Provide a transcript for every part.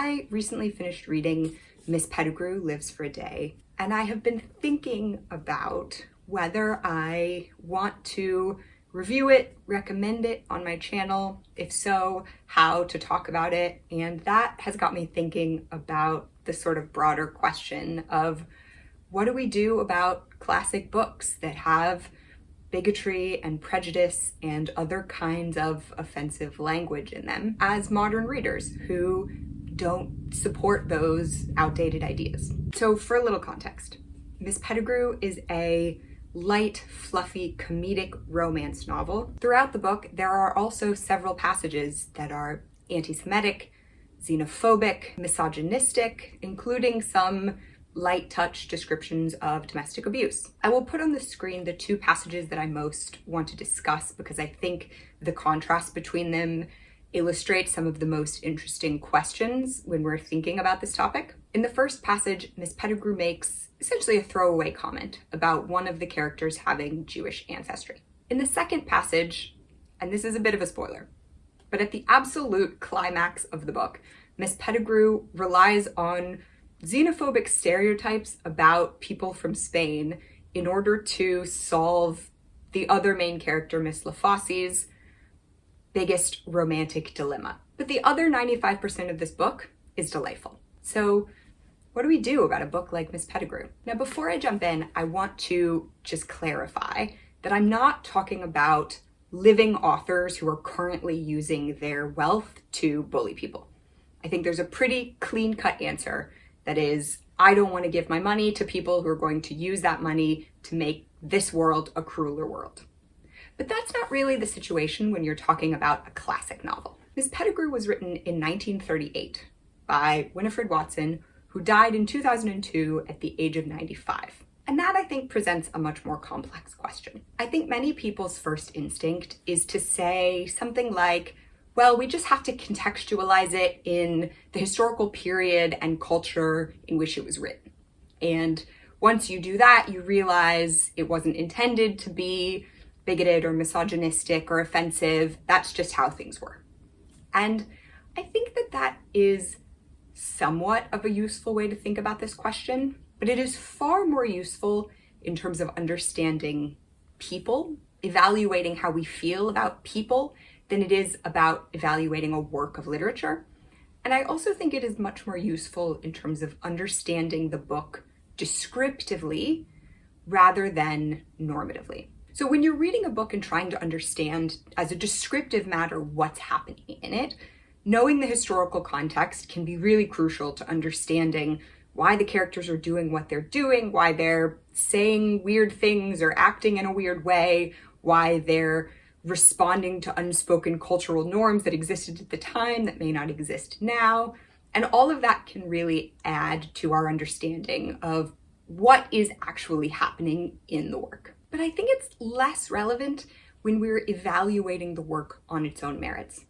I recently finished reading Miss Pettigrew Lives for a Day, and I have been thinking about whether I want to review it, recommend it on my channel, if so, how to talk about it, and that has got me thinking about the sort of broader question of what do we do about classic books that have bigotry and prejudice and other kinds of offensive language in them as modern readers who don't support those outdated ideas. So for a little context, Miss Pettigrew is a light, fluffy, comedic romance novel. Throughout the book, there are also several passages that are anti-Semitic, xenophobic, misogynistic, including some light touch descriptions of domestic abuse. I will put on the screen the two passages that I most want to discuss because I think the contrast between them illustrates some of the most interesting questions when we're thinking about this topic. In the first passage, Miss Pettigrew makes essentially a throwaway comment about one of the characters having Jewish ancestry. In the second passage, and this is a bit of a spoiler, but at the absolute climax of the book, Miss Pettigrew relies on xenophobic stereotypes about people from Spain in order to solve the other main character, Miss Lafosse's, biggest romantic dilemma. But the other 95% of this book is delightful. So what do we do about a book like Miss Pettigrew? Now, before I jump in, I want to just clarify that I'm not talking about living authors who are currently using their wealth to bully people. I think there's a pretty clean-cut answer that is, I don't want to give my money to people who are going to use that money to make this world a crueler world. But that's not really the situation when you're talking about a classic novel. Miss Pettigrew was written in 1938 by Winifred Watson, who died in 2002 at the age of 95. And that, I think, presents a much more complex question. I think many people's first instinct is to say something like, well, we just have to contextualize it in the historical period and culture in which it was written. And once you do that, you realize it wasn't intended to be bigoted or misogynistic or offensive. That's just how things were. And I think that that is somewhat of a useful way to think about this question, but it is far more useful in terms of understanding people, evaluating how we feel about people, than it is about evaluating a work of literature. And I also think it is much more useful in terms of understanding the book descriptively rather than normatively. So when you're reading a book and trying to understand as a descriptive matter what's happening in it, knowing the historical context can be really crucial to understanding why the characters are doing what they're doing, why they're saying weird things or acting in a weird way, why they're responding to unspoken cultural norms that existed at the time that may not exist now. And all of that can really add to our understanding of what is actually happening in the work. But I think it's less relevant when we're evaluating the work on its own merits.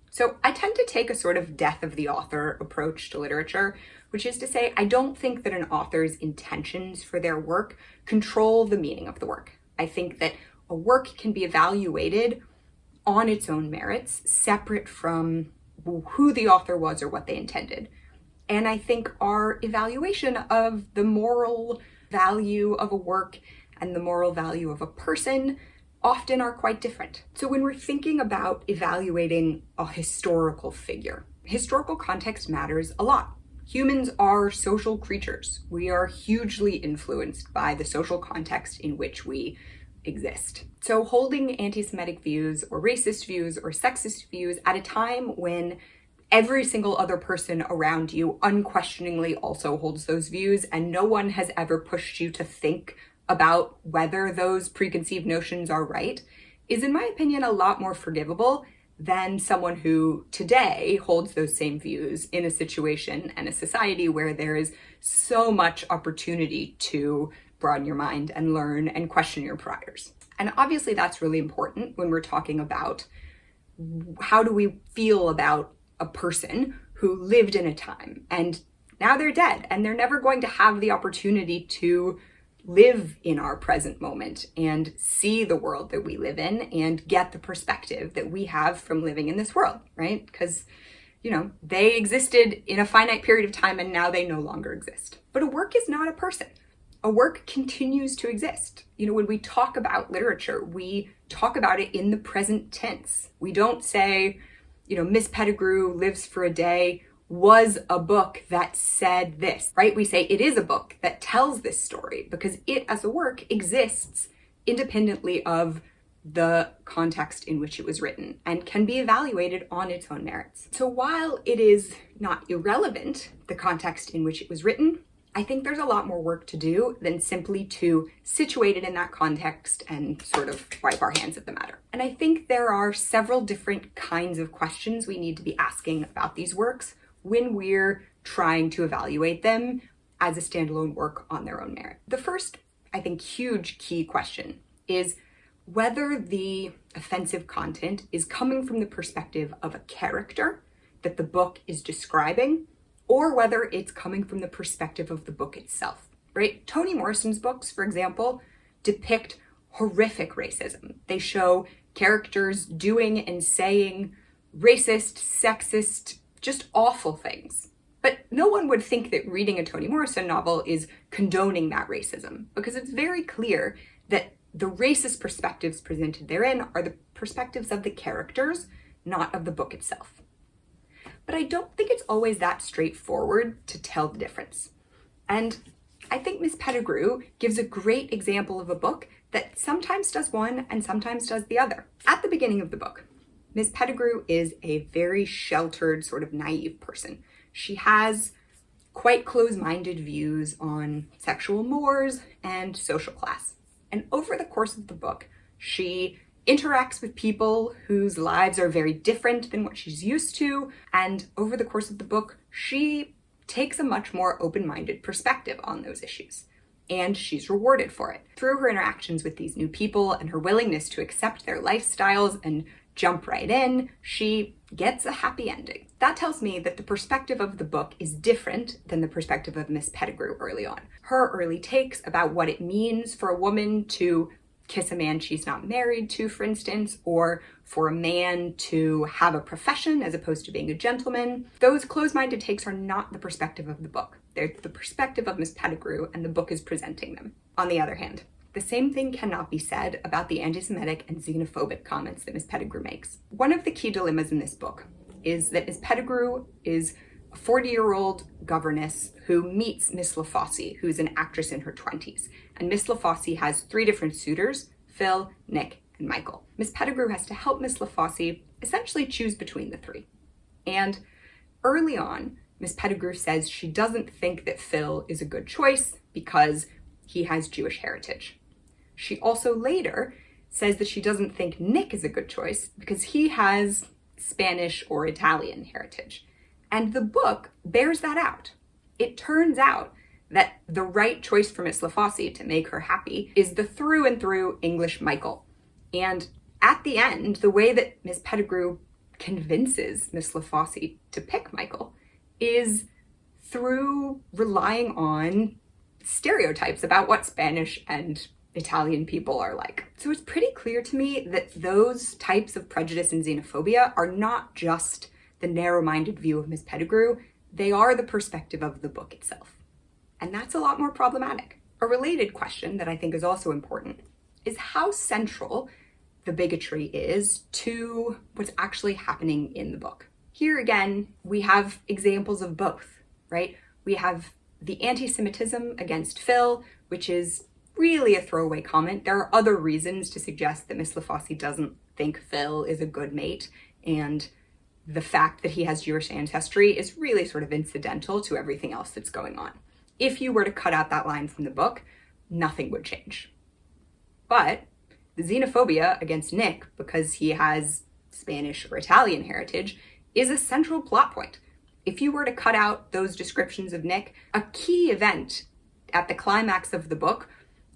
So I tend to take a sort of death of the author approach to literature, which is to say, I don't think that an author's intentions for their work control the meaning of the work. I think that a work can be evaluated on its own merits, separate from who the author was or what they intended. And I think our evaluation of the moral value of a work and the moral value of a person often are quite different. So when we're thinking about evaluating a historical figure, historical context matters a lot. Humans are social creatures. We are hugely influenced by the social context in which we exist. So holding anti-Semitic views or racist views or sexist views at a time when every single other person around you unquestioningly also holds those views and no one has ever pushed you to think about whether those preconceived notions are right is, in my opinion, a lot more forgivable than someone who today holds those same views in a situation and a society where there is so much opportunity to broaden your mind and learn and question your priors. And obviously that's really important when we're talking about how do we feel about a person who lived in a time and now they're dead and they're never going to have the opportunity to live in our present moment and see the world that we live in and get the perspective that we have from living in this world, right? Because they existed in a finite period of time and now they no longer exist. But a work is not a person. A work continues to exist. When we talk about literature, we talk about it in the present tense. We don't say, Miss Pettigrew Lives for a Day was a book that said this, right? We say it is a book that tells this story because it as a work exists independently of the context in which it was written and can be evaluated on its own merits. So while it is not irrelevant, the context in which it was written, I think there's a lot more work to do than simply to situate it in that context and sort of wipe our hands of the matter. And I think there are several different kinds of questions we need to be asking about these works when we're trying to evaluate them as a standalone work on their own merit. The first, I think, huge key question is whether the offensive content is coming from the perspective of a character that the book is describing, or whether it's coming from the perspective of the book itself, right? Toni Morrison's books, for example, depict horrific racism. They show characters doing and saying racist, sexist, just awful things. But no one would think that reading a Toni Morrison novel is condoning that racism, because it's very clear that the racist perspectives presented therein are the perspectives of the characters, not of the book itself. But I don't think it's always that straightforward to tell the difference. And I think Miss Pettigrew gives a great example of a book that sometimes does one and sometimes does the other. At the beginning of the book, Miss Pettigrew is a very sheltered, sort of naive person. She has quite close-minded views on sexual mores and social class. And over the course of the book, she interacts with people whose lives are very different than what she's used to. And over the course of the book, she takes a much more open-minded perspective on those issues. And she's rewarded for it. Through her interactions with these new people and her willingness to accept their lifestyles and jump right in, she gets a happy ending. That tells me that the perspective of the book is different than the perspective of Miss Pettigrew early on. Her early takes about what it means for a woman to kiss a man she's not married to, for instance, or for a man to have a profession as opposed to being a gentleman, those closed-minded takes are not the perspective of the book. They're the perspective of Miss Pettigrew, and the book is presenting them. On the other hand, the same thing cannot be said about the anti-Semitic and xenophobic comments that Miss Pettigrew makes. One of the key dilemmas in this book is that Miss Pettigrew is a 40-year-old governess who meets Miss LaFosse, who's an actress in her 20s. And Miss LaFosse has 3 different suitors, Phil, Nick, and Michael. Miss Pettigrew has to help Miss LaFosse essentially choose between the 3. And early on, Miss Pettigrew says she doesn't think that Phil is a good choice because he has Jewish heritage. She also later says that she doesn't think Nick is a good choice because he has Spanish or Italian heritage. And the book bears that out. It turns out that the right choice for Miss LaFosse to make her happy is the through and through English Michael. And at the end, the way that Miss Pettigrew convinces Miss LaFosse to pick Michael is through relying on stereotypes about what Spanish and Italian people are like. So it's pretty clear to me that those types of prejudice and xenophobia are not just the narrow-minded view of Miss Pettigrew, they are the perspective of the book itself. And that's a lot more problematic. A related question that I think is also important is how central the bigotry is to what's actually happening in the book. Here again, we have examples of both, right? We have the anti-Semitism against Phil, which is really a throwaway comment. There are other reasons to suggest that Miss LaFosse doesn't think Phil is a good mate, and the fact that he has Jewish ancestry is really sort of incidental to everything else that's going on. If you were to cut out that line from the book, nothing would change. But the xenophobia against Nick, because he has Spanish or Italian heritage, is a central plot point. If you were to cut out those descriptions of Nick, a key event at the climax of the book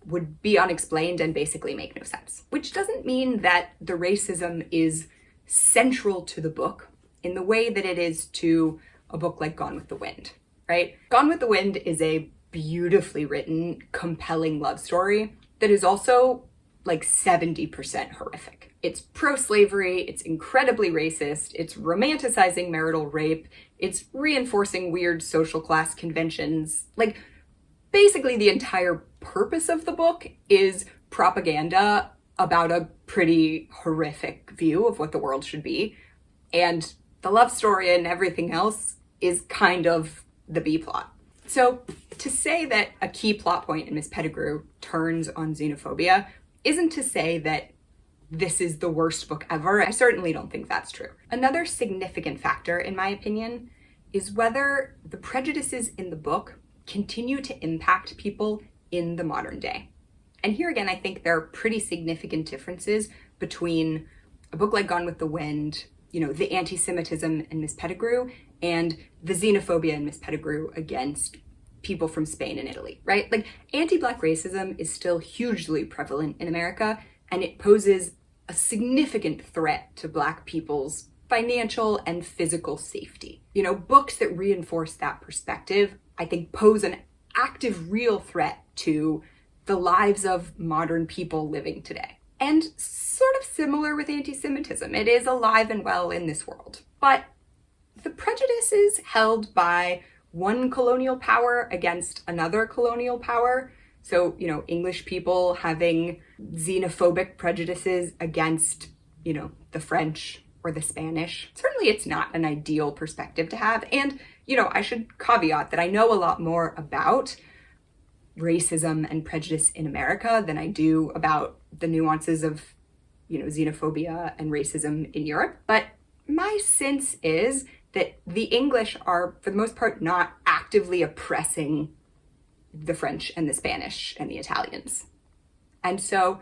would be unexplained and basically make no sense. Which doesn't mean that the racism is central to the book in the way that it is to a book like Gone with the Wind, right? Gone with the Wind is a beautifully written, compelling love story that is also like 70% horrific. It's pro-slavery, it's incredibly racist, it's romanticizing marital rape, it's reinforcing weird social class conventions. Like, basically the entire purpose of the book is propaganda about a pretty horrific view of what the world should be. And the love story and everything else is kind of the B plot. So to say that a key plot point in Miss Pettigrew turns on xenophobia isn't to say that this is the worst book ever. I certainly don't think that's true. Another significant factor, in my opinion, is whether the prejudices in the book continue to impact people in the modern day. And here again, I think there are pretty significant differences between a book like Gone with the Wind, the anti-Semitism in Miss Pettigrew, and the xenophobia in Miss Pettigrew against people from Spain and Italy, right? Like, anti-Black racism is still hugely prevalent in America, and it poses a significant threat to Black people's financial and physical safety. Books that reinforce that perspective, I think, pose an active, real threat to the lives of modern people living today. And sort of similar with anti-Semitism, it is alive and well in this world. But the prejudice is held by one colonial power against another colonial power. So, English people having xenophobic prejudices against, the French or the Spanish. Certainly it's not an ideal perspective to have. And, I should caveat that I know a lot more about racism and prejudice in America than I do about the nuances of, xenophobia and racism in Europe. But my sense is that the English are, for the most part, not actively oppressing the French and the Spanish and the Italians. And so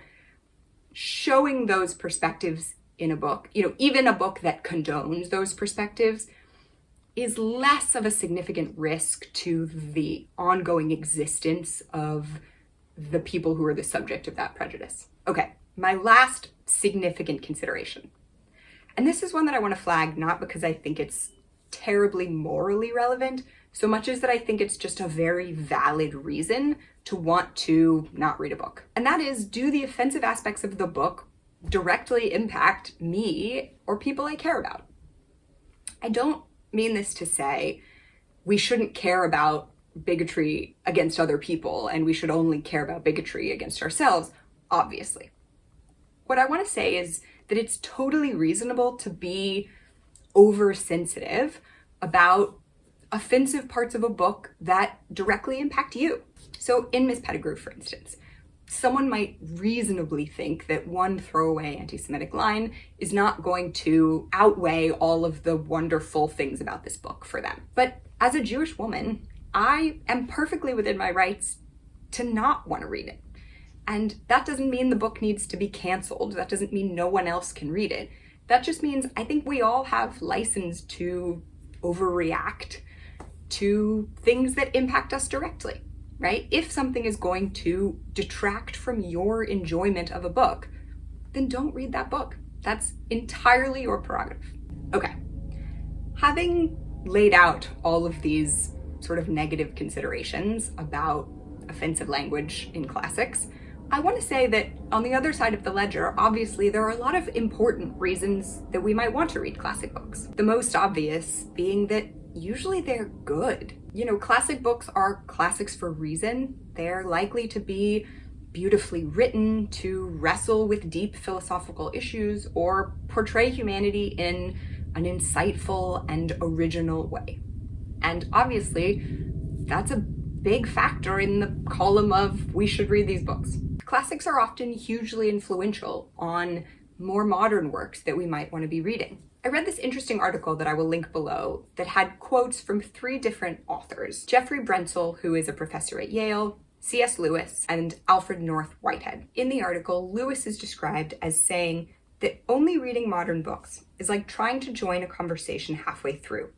showing those perspectives in a book, even a book that condones those perspectives, is less of a significant risk to the ongoing existence of the people who are the subject of that prejudice. Okay, my last significant consideration. And this is one that I want to flag, not because I think it's terribly morally relevant, so much as that I think it's just a very valid reason to want to not read a book. And that is, do the offensive aspects of the book directly impact me or people I care about? I don't mean this to say we shouldn't care about bigotry against other people and we should only care about bigotry against ourselves, obviously. What I want to say is that it's totally reasonable to be oversensitive about offensive parts of a book that directly impact you. So in Miss Pettigrew, for instance, someone might reasonably think that one throwaway anti-Semitic line is not going to outweigh all of the wonderful things about this book for them. But as a Jewish woman, I am perfectly within my rights to not want to read it. And that doesn't mean the book needs to be canceled. That doesn't mean no one else can read it. That just means I think we all have license to overreact to things that impact us directly, right? If something is going to detract from your enjoyment of a book, then don't read that book. That's entirely your prerogative. Okay, having laid out all of these sort of negative considerations about offensive language in classics, I want to say that on the other side of the ledger, obviously there are a lot of important reasons that we might want to read classic books. The most obvious being that usually they're good. Classic books are classics for a reason. They're likely to be beautifully written, to wrestle with deep philosophical issues, or portray humanity in an insightful and original way. And obviously, that's a big factor in the column of we should read these books. Classics are often hugely influential on more modern works that we might want to be reading. I read this interesting article that I will link below that had quotes from 3 different authors: Jeffrey Brensel, who is a professor at Yale, C.S. Lewis, and Alfred North Whitehead. In the article, Lewis is described as saying that only reading modern books is like trying to join a conversation halfway through.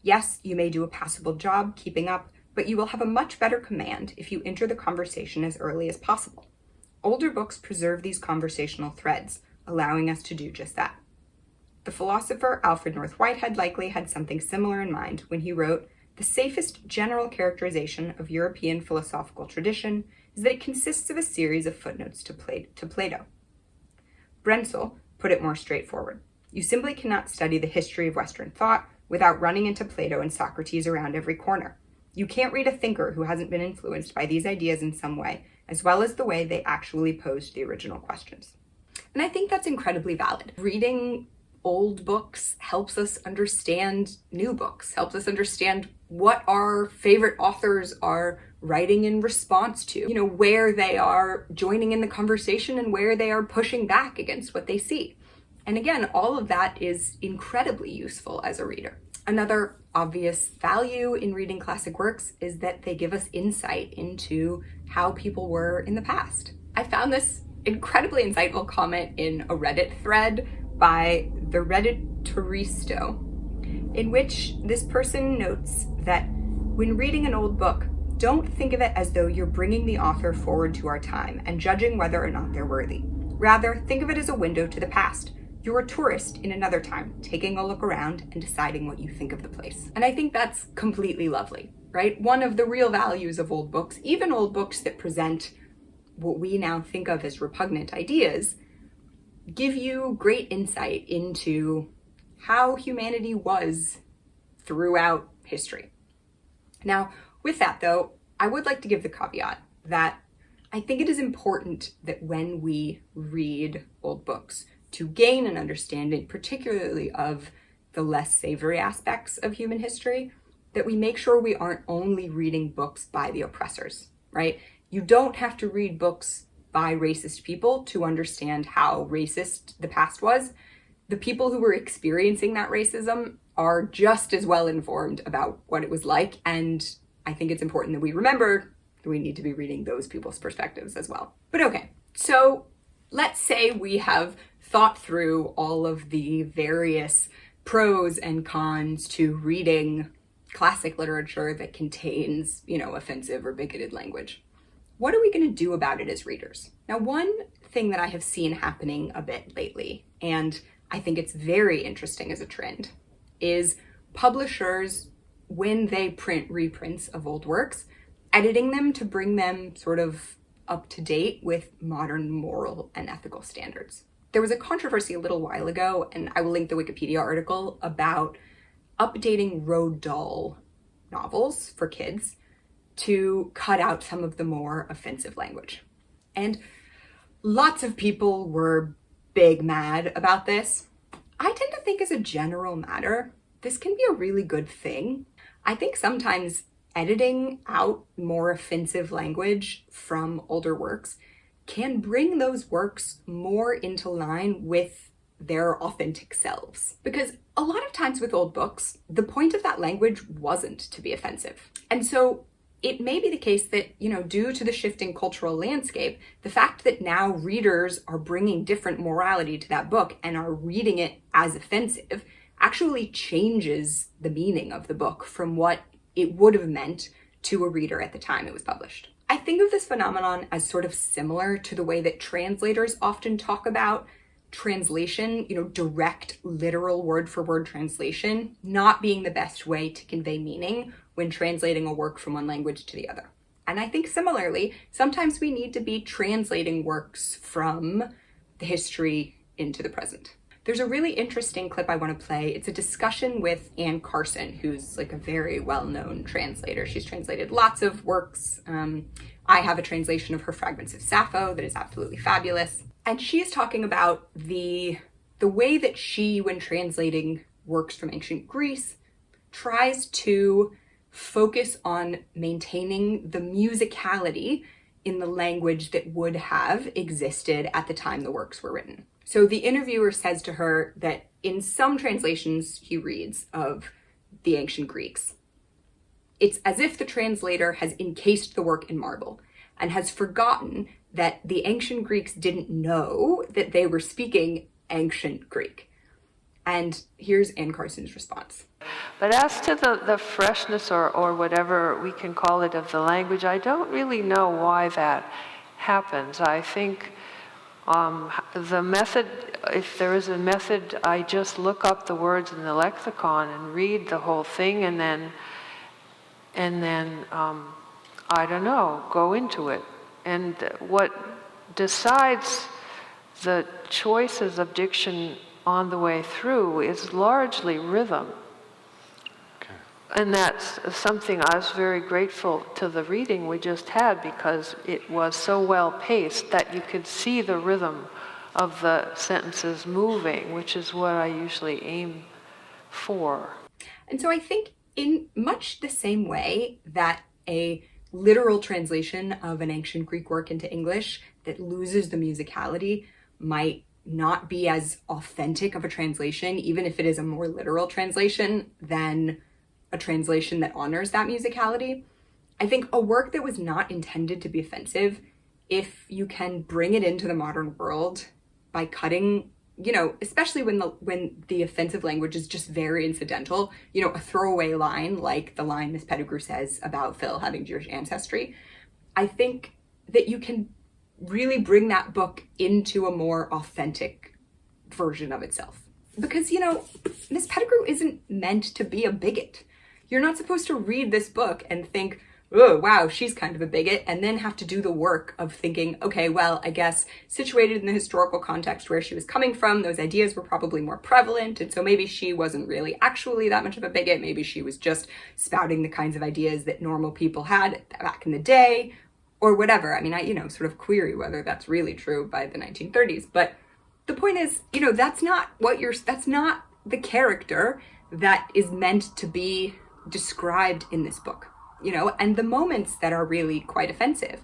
Yes, you may do a passable job keeping up, but you will have a much better command if you enter the conversation as early as possible. Older books preserve these conversational threads, allowing us to do just that. The philosopher Alfred North Whitehead likely had something similar in mind when he wrote, "The safest general characterization of European philosophical tradition is that it consists of a series of footnotes to Plato." Brensel, put it more straightforward. You simply cannot study the history of Western thought without running into Plato and Socrates around every corner. You can't read a thinker who hasn't been influenced by these ideas in some way, as well as the way they actually posed the original questions. And I think that's incredibly valid. Reading old books helps us understand new books, helps us understand what our favorite authors are writing in response to, where they are joining in the conversation and where they are pushing back against what they see. And again, all of that is incredibly useful as a reader. Another obvious value in reading classic works is that they give us insight into how people were in the past. I found this incredibly insightful comment in a Reddit thread by the Redditoristo, in which this person notes that when reading an old book, don't think of it as though you're bringing the author forward to our time and judging whether or not they're worthy. Rather, think of it as a window to the past. You're a tourist in another time, taking a look around and deciding what you think of the place. And I think that's completely lovely, right? One of the real values of old books, even old books that present what we now think of as repugnant ideas, give you great insight into how humanity was throughout history. Now, with that though, I would like to give the caveat that I think it is important that when we read old books, to gain an understanding, particularly of the less savory aspects of human history, that we make sure we aren't only reading books by the oppressors, right? You don't have to read books by racist people to understand how racist the past was. The people who were experiencing that racism are just as well informed about what it was like, and I think it's important that we remember that we need to be reading those people's perspectives as well. But okay, so let's say we have thought through all of the various pros and cons to reading classic literature that contains, offensive or bigoted language. What are we going to do about it as readers? Now, one thing that I have seen happening a bit lately, and I think it's very interesting as a trend, is publishers, when they print reprints of old works, editing them to bring them sort of up to date with modern moral and ethical standards. There was a controversy a little while ago, and I will link the Wikipedia article, about updating Roald Dahl novels for kids to cut out some of the more offensive language. And lots of people were big mad about this. I tend to think as a general matter, this can be a really good thing. I think sometimes editing out more offensive language from older works can bring those works more into line with their authentic selves. Because a lot of times with old books, the point of that language wasn't to be offensive. And so it may be the case that, due to the shifting cultural landscape, the fact that now readers are bringing different morality to that book and are reading it as offensive actually changes the meaning of the book from what it would have meant to a reader at the time it was published. I think of this phenomenon as sort of similar to the way that translators often talk about translation, direct, literal word-for-word translation, not being the best way to convey meaning when translating a work from one language to the other. And I think similarly, sometimes we need to be translating works from the history into the present. There's a really interesting clip I want to play. It's a discussion with Anne Carson, who's like a very well-known translator. She's translated lots of works. I have a translation of her Fragments of Sappho that is absolutely fabulous. And she is talking about the way that she, when translating works from ancient Greece, tries to focus on maintaining the musicality in the language that would have existed at the time the works were written. So the interviewer says to her that in some translations he reads of the ancient Greeks, it's as if the translator has encased the work in marble and has forgotten that the ancient Greeks didn't know that they were speaking ancient Greek. And here's Anne Carson's response. But as to the freshness or whatever we can call it of the language, I don't really know why that happens. I think the method, if there is a method, I just look up the words in the lexicon and read the whole thing and then I don't know, go into it. And what decides the choices of diction on the way through is largely rhythm. And that's something I was very grateful to the reading we just had, because it was so well paced that you could see the rhythm of the sentences moving, which is what I usually aim for. And so I think in much the same way that a literal translation of an ancient Greek work into English that loses the musicality might not be as authentic of a translation, even if it is a more literal translation, than a translation that honors that musicality. I think a work that was not intended to be offensive, if you can bring it into the modern world by cutting, especially when the offensive language is just very incidental, a throwaway line like the line Miss Pettigrew says about Phil having Jewish ancestry, I think that you can really bring that book into a more authentic version of itself. Because, Miss Pettigrew isn't meant to be a bigot. You're not supposed to read this book and think, oh, wow, she's kind of a bigot, and then have to do the work of thinking, okay, well, I guess situated in the historical context where she was coming from, those ideas were probably more prevalent, and so maybe she wasn't really actually that much of a bigot. Maybe she was just spouting the kinds of ideas that normal people had back in the day, or whatever. I mean, I, sort of query whether that's really true by the 1930s, but the point is, that's not the character that is meant to be described in this book, and the moments that are really quite offensive,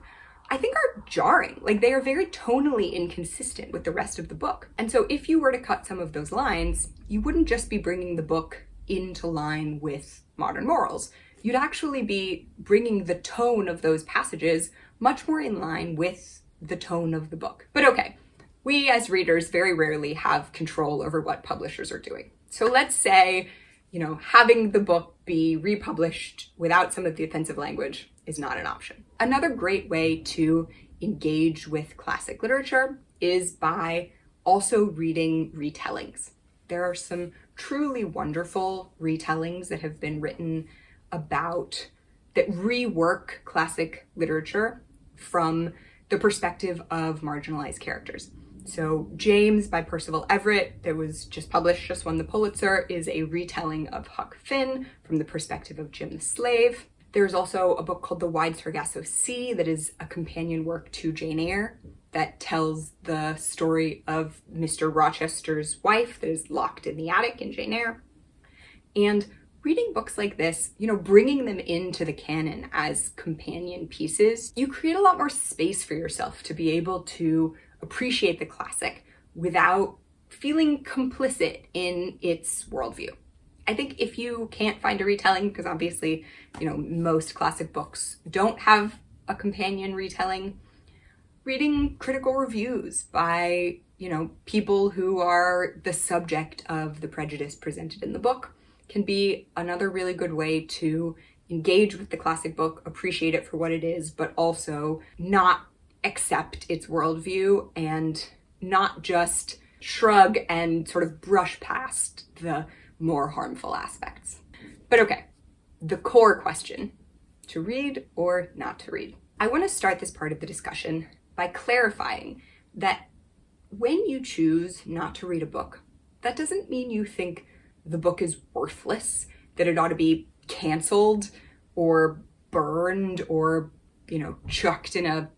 I think, are jarring. Like, they are very tonally inconsistent with the rest of the book. And so if you were to cut some of those lines, you wouldn't just be bringing the book into line with modern morals. You'd actually be bringing the tone of those passages much more in line with the tone of the book. But okay, we as readers very rarely have control over what publishers are doing. So let's say, having the book be republished without some of the offensive language is not an option. Another great way to engage with classic literature is by also reading retellings. There are some truly wonderful retellings that have been written that rework classic literature from the perspective of marginalized characters. So James by Percival Everett, that was just published, just won the Pulitzer, is a retelling of Huck Finn from the perspective of Jim the Slave. There's also a book called The Wide Sargasso Sea that is a companion work to Jane Eyre that tells the story of Mr. Rochester's wife that is locked in the attic in Jane Eyre. And reading books like this, bringing them into the canon as companion pieces, you create a lot more space for yourself to be able to appreciate the classic without feeling complicit in its worldview. I think if you can't find a retelling, because obviously, most classic books don't have a companion retelling, reading critical reviews by, people who are the subject of the prejudice presented in the book can be another really good way to engage with the classic book, appreciate it for what it is, but also not accept its worldview and not just shrug and sort of brush past the more harmful aspects. But okay, the core question, to read or not to read. I want to start this part of the discussion by clarifying that when you choose not to read a book, that doesn't mean you think the book is worthless, that it ought to be canceled or burned or, chucked in a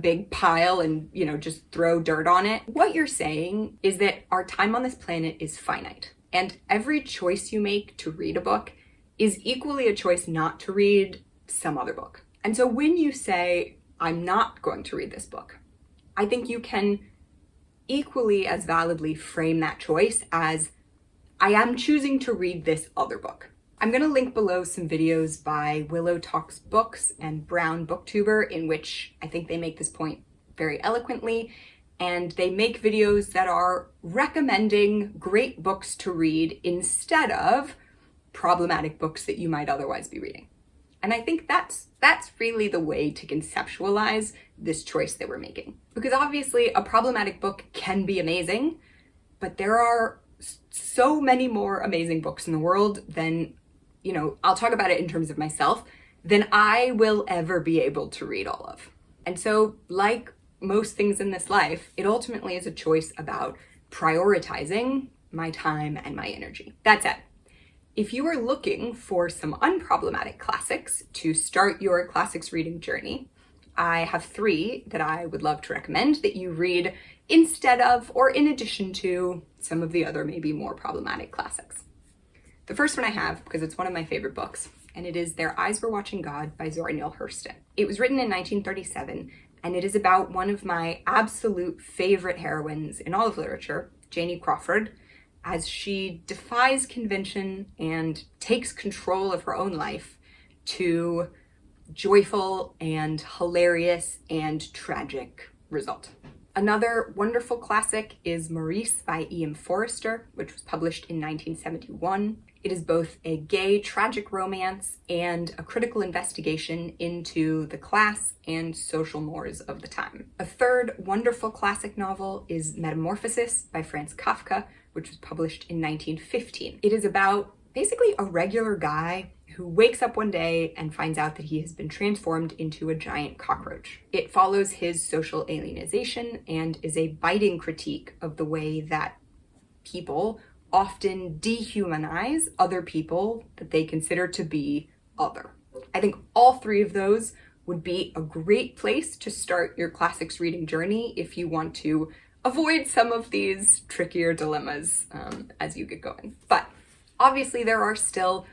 big pile and, just throw dirt on it. What you're saying is that our time on this planet is finite, and every choice you make to read a book is equally a choice not to read some other book. And so when you say, I'm not going to read this book, I think you can equally as validly frame that choice as, I am choosing to read this other book. I'm going to link below some videos by Willow Talks Books and Brown Booktuber, in which I think they make this point very eloquently. And they make videos that are recommending great books to read instead of problematic books that you might otherwise be reading. And I think that's really the way to conceptualize this choice that we're making. Because obviously a problematic book can be amazing, but there are so many more amazing books in the world than, I'll talk about it in terms of myself, than I will ever be able to read all of. And so, like most things in this life, it ultimately is a choice about prioritizing my time and my energy. That said, if you are looking for some unproblematic classics to start your classics reading journey, I have 3 that I would love to recommend that you read instead of or in addition to some of the other maybe more problematic classics. The first one I have, because it's one of my favorite books, and it is Their Eyes Were Watching God by Zora Neale Hurston. It was written in 1937, and it is about one of my absolute favorite heroines in all of literature, Janie Crawford, as she defies convention and takes control of her own life to joyful and hilarious and tragic result. Another wonderful classic is Maurice by E.M. Forster, which was published in 1971. It is both a gay tragic romance and a critical investigation into the class and social mores of the time. A third wonderful classic novel is Metamorphosis by Franz Kafka, which was published in 1915. It is about basically a regular guy who wakes up one day and finds out that he has been transformed into a giant cockroach. It follows his social alienization and is a biting critique of the way that people often dehumanize other people that they consider to be other. I think all 3 of those would be a great place to start your classics reading journey if you want to avoid some of these trickier dilemmas as you get going. But obviously there are still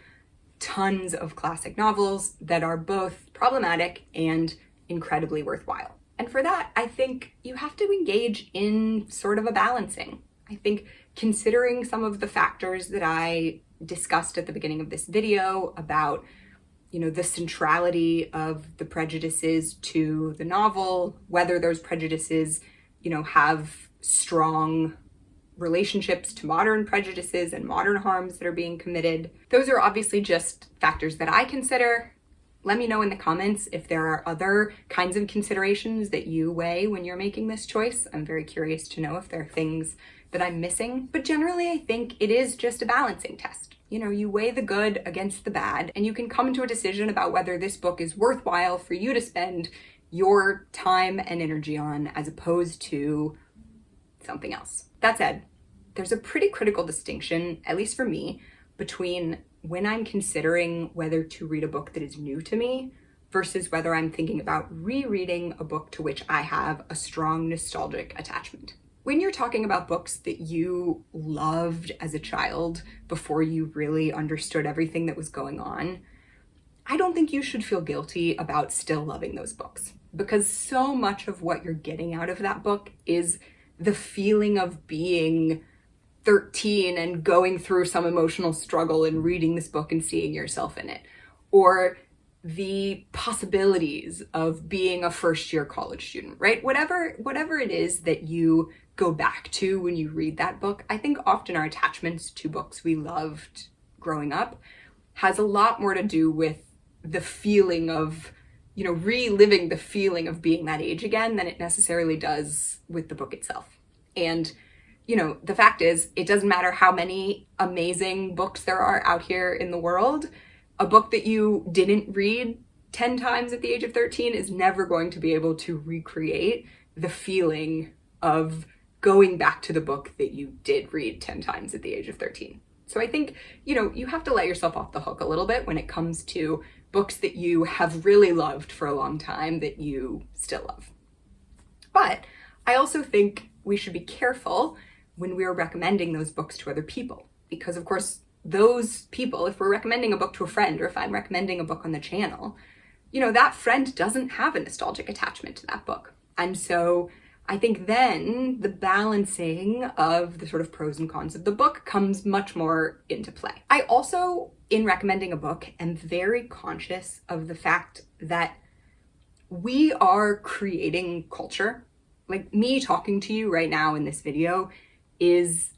tons of classic novels that are both problematic and incredibly worthwhile. And for that, I think you have to engage in sort of a balancing. I think considering some of the factors that I discussed at the beginning of this video about, the centrality of the prejudices to the novel, whether those prejudices, have strong relationships to modern prejudices and modern harms that are being committed. Those are obviously just factors that I consider. Let me know in the comments if there are other kinds of considerations that you weigh when you're making this choice. I'm very curious to know if there are things that I'm missing. But generally, I think it is just a balancing test. You weigh the good against the bad, and you can come to a decision about whether this book is worthwhile for you to spend your time and energy on as opposed to something else. That said, there's a pretty critical distinction, at least for me, between when I'm considering whether to read a book that is new to me versus whether I'm thinking about rereading a book to which I have a strong nostalgic attachment. When you're talking about books that you loved as a child before you really understood everything that was going on, I don't think you should feel guilty about still loving those books, because so much of what you're getting out of that book is the feeling of being 13 and going through some emotional struggle and reading this book and seeing yourself in it, or the possibilities of being a first-year college student, right? Whatever it is that you go back to when you read that book, I think often our attachments to books we loved growing up has a lot more to do with the feeling of, reliving the feeling of being that age again than it necessarily does with the book itself. And, the fact is, it doesn't matter how many amazing books there are out here in the world, a book that you didn't read 10 times at the age of 13 is never going to be able to recreate the feeling of going back to the book that you did read 10 times at the age of 13. So I think, you have to let yourself off the hook a little bit when it comes to books that you have really loved for a long time that you still love. But I also think we should be careful when we're recommending those books to other people, because of course, those people, if we're recommending a book to a friend, or if I'm recommending a book on the channel, that friend doesn't have a nostalgic attachment to that book. And so I think then the balancing of the sort of pros and cons of the book comes much more into play. I also, in recommending a book, am very conscious of the fact that we are creating culture. Like me talking to you right now in this video is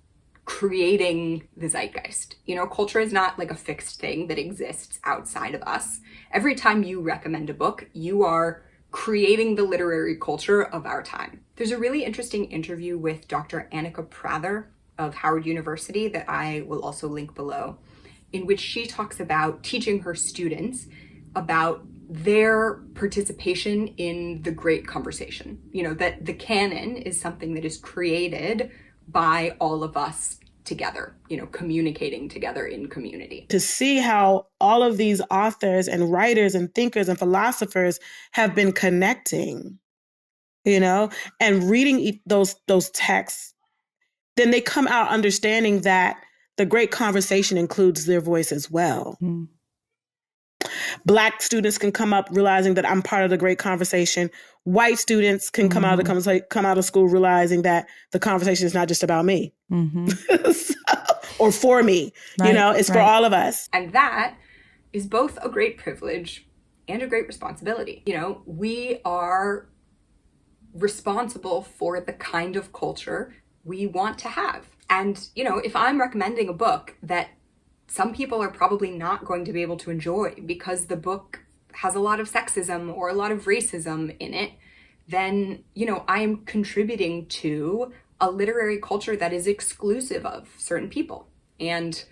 creating the zeitgeist. Culture is not like a fixed thing that exists outside of us. Every time you recommend a book, you are creating the literary culture of our time. There's a really interesting interview with Dr. Annika Prather of Howard University that I will also link below, in which she talks about teaching her students about their participation in the great conversation. You know, that the canon is something that is created by all of us together, you know, communicating together in community. To see how all of these authors and writers and thinkers and philosophers have been connecting, you know, and reading those texts, then they come out understanding that the great conversation includes their voice as well. Mm. Black students can come up realizing that I'm part of the great conversation. White students can come out of school realizing that the conversation is not just about me or for me. Right, you know, it's for all of us. And that is both a great privilege and a great responsibility. You know, we are responsible for the kind of culture we want to have. And, you know, if I'm recommending a book that some people are probably not going to be able to enjoy because the book has a lot of sexism or a lot of racism in it, then, you know, I am contributing to a literary culture that is exclusive of certain people. And,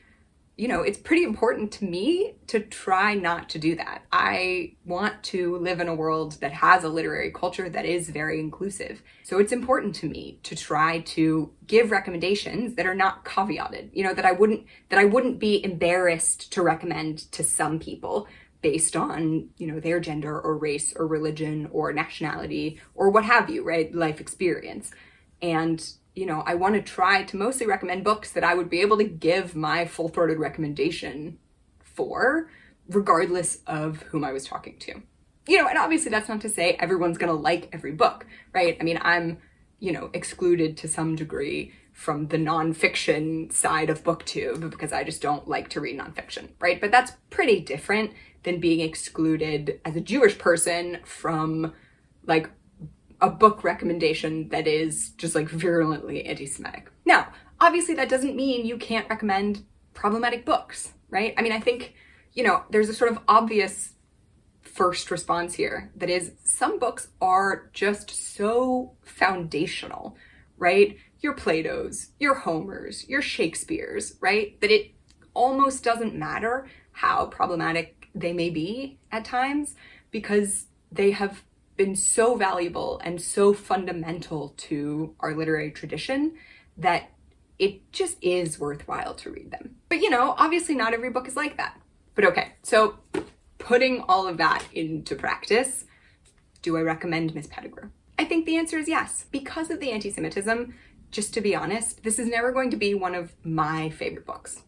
you know, it's pretty important to me to try not to do that. I want to live in a world that has a literary culture that is very inclusive. So it's important to me to try to give recommendations that are not caveated, you know, that I wouldn't be embarrassed to recommend to some people based on, you know, their gender or race or religion or nationality or what have you, right? Life experience. And, you know, I want to try to mostly recommend books that I would be able to give my full-throated recommendation for, regardless of whom I was talking to. You know, and obviously that's not to say everyone's going to like every book, right? I mean, I'm, you know, excluded to some degree from the nonfiction side of BookTube because I just don't like to read nonfiction, right? But that's pretty different than being excluded as a Jewish person from, like, a book recommendation that is just like virulently anti-Semitic. Now, obviously that doesn't mean you can't recommend problematic books, right? I mean, I think, you know, there's a sort of obvious first response here that is some books are just so foundational, right? Your Plato's, your Homer's, your Shakespeare's, right? That it almost doesn't matter how problematic they may be at times because they have been so valuable and so fundamental to our literary tradition that it just is worthwhile to read them. But, you know, obviously not every book is like that. But okay, so putting all of that into practice, do I recommend Miss Pettigrew? I think the answer is yes. Because of the anti-Semitism, just to be honest, this is never going to be one of my favorite books.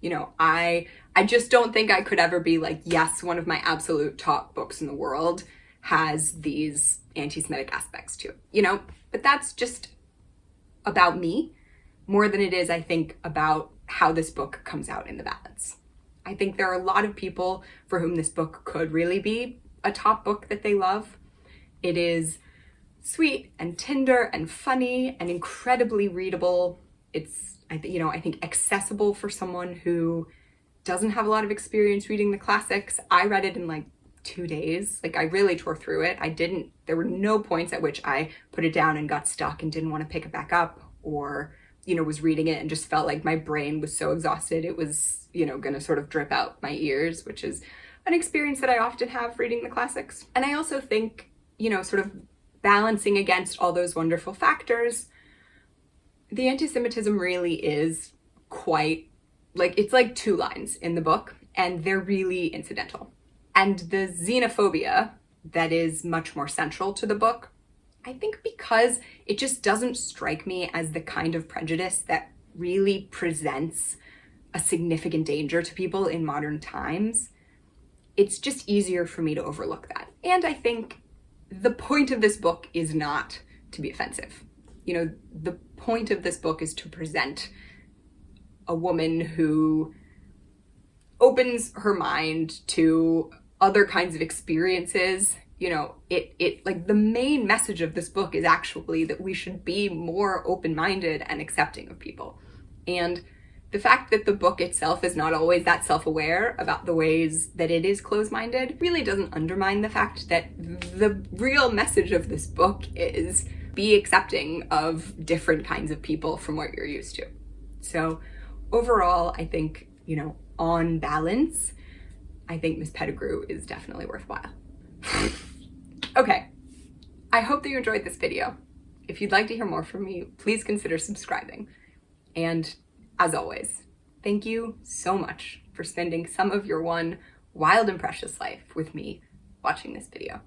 You know, I just don't think I could ever be like, yes, one of my absolute top books in the world has these anti-Semitic aspects to it, you know? But that's just about me more than it is, I think, about how this book comes out in the balance. I think there are a lot of people for whom this book could really be a top book that they love. It is sweet and tender and funny and incredibly readable. It's, I think accessible for someone who doesn't have a lot of experience reading the classics. I read it in like 2 days. Like I really tore through it. There were no points at which I put it down and got stuck and didn't want to pick it back up or, you know, was reading it and just felt like my brain was so exhausted it was, you know, going to sort of drip out my ears, which is an experience that I often have reading the classics. And I also think, you know, sort of balancing against all those wonderful factors, the anti-Semitism really is quite, like, it's like 2 lines in the book and they're really incidental. And the xenophobia that is much more central to the book, I think because it just doesn't strike me as the kind of prejudice that really presents a significant danger to people in modern times, it's just easier for me to overlook that. And I think the point of this book is not to be offensive. You know, the point of this book is to present a woman who opens her mind to other kinds of experiences. You know, it like the main message of this book is actually that we should be more open-minded and accepting of people. And the fact that the book itself is not always that self-aware about the ways that it is closed-minded really doesn't undermine the fact that the real message of this book is be accepting of different kinds of people from what you're used to. So overall, I think, you know, on balance, I think Miss Pettigrew is definitely worthwhile. Okay, I hope that you enjoyed this video. If you'd like to hear more from me, please consider subscribing. And as always, thank you so much for spending some of your one wild and precious life with me watching this video.